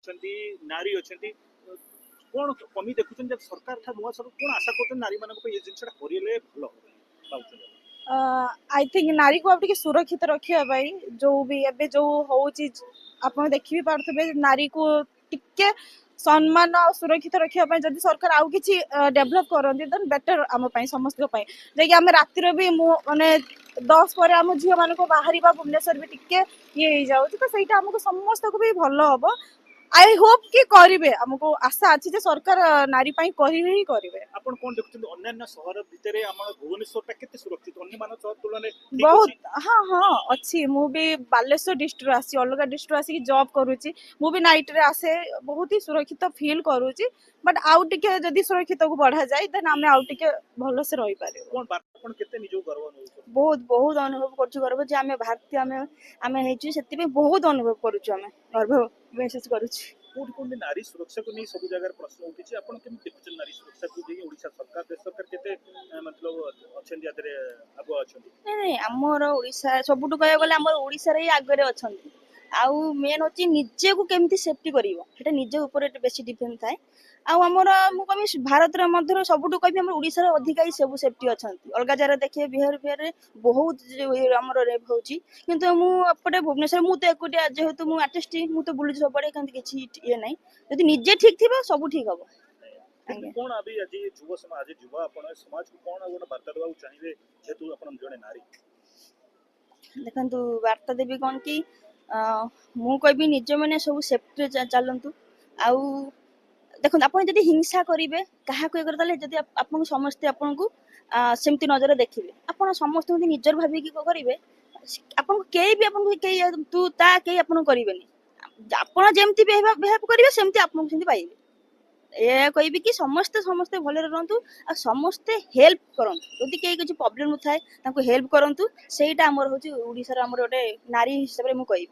ଅଛନ୍ତି ନାରୀ ଅଛନ୍ତି କଣ କମି ଦେଖୁଛନ୍ତି ସରକାର ଠା ନୂଆ ସବୁ କଣ ଆଶା କରୁଛନ୍ତି ନାରୀ ମାନଙ୍କ ପାଇଁ ଏ ଜିନିଷଟା କରିଲେ ଭଲ ଭାବୁଛନ୍ତି? आई थिंक नारी को आप सुरक्षित रखा जो भी एबे जो होची आप देखि भी पार्थबे नारी को टिके सम्मान और सुरक्षित रखा जब सरकार आउ कि डेभलप करती देन बेटर आम समस्त जे आम रातिर भी माने 10 पर आम झील मान बाहर भुवनेश्वर भी टिके ये जाऊँ तो सहीटा आमको समस्त को भी भल हम आई होप कि करेंगे आमको आशा अच्छी जे सरकार नारी करेंगे ही करेंगे। आपण कोन देखुଛନ୍ତି ଅନ୍ୟାନ୍ୟ ସହର ଭିତରେ ଆମର ଭୁବନେଶ୍ୱରଟା କେତେ ସୁରକ୍ଷିତ ଅନ୍ୟ ମାନ ସହର ତୁଳନାରେ ଠିକ बहुत ଅଛି? हाँ हाँ अच्छी मु भी बालेश्वर डिस्ट्रिक्ट आसी अलग डिस्ट्रिक्ट आसिक जॉब करुच्ची मु भी नाइट रे आसे बहुत ही सुरक्षित फील करुच्ची बट आउ टिके जदि सुरक्षित को बढ़ा जाए देन आमे आउ टिके भलो से रही पारे। कोन आपण केते निजो गर्व अनुभव बहुत बहुत अनुभव करछु गर्व जे आमे भारतीय आमे हेची सेति भी बहुत अनुभव करछु आमे गर्व महसूस करछु। कोन कोन नारी सुरक्षा को नहीं सब जगह प्रश्न उठिछि आपण केम देखुछन नारी सुरक्षा को जे ओडिसा सरकार देश सरकार केते मतलब अछन यादरे आगो अछन? नहीं नहीं आमर ओडिसा सबुटु कहया गले आमर ओडिसा रे आगरे अछंती आउ मेन होची निजे को केमती सेफ्टी करिवो सेटा निजे ऊपर बेसी डिपेंड थाए आउ हमर मु कमी भारत रे मध्य सबुटु कहबी हमर ओडिसा रे अधिक ही सब सेफ्टी अछंती अलगा जरा देखिए बिहार बिहार रे बहुत हमर रेप होची किंतु मु अपटे भुवनेश्वर मु तो एकुटिया जेहेतु मु आर्टिस्ट मु तो बुलुछ सबडे कंति किछि ये नै यदि निजे ठीक थिबा सब ठीक हबो। कोन अभी आज युवा समाज आज युवा अपन समाज को कोन गोन वार्ता देबा चाहिए जेतु अपन जने नारी देखंतु वार्ता देबी कोन की मु कहबी निजे माने सब सेफ्टी चलंतु आउ देखो आप जब हिंसा करेंगे क्या करदे जब आप समस्ते आपन को सेमती नजर देखिए आप समस्त निजर भाविक करेंगे आपन कई भी आपन तू ता कई आपन करेंगे आपन जमती बिहेव करेंगे सेमती आपन सेमती पाइबे ए कहबी कि समस्ते समस्ते भले रहतु आ समस्ते हेल्प करंतु जदि कई किछि प्रॉब्लम थाए ताको हेल्प करंतु सेटा हमर होची ओडिसा रे हमर गोटे नारी हिसाब रे मु कहबी।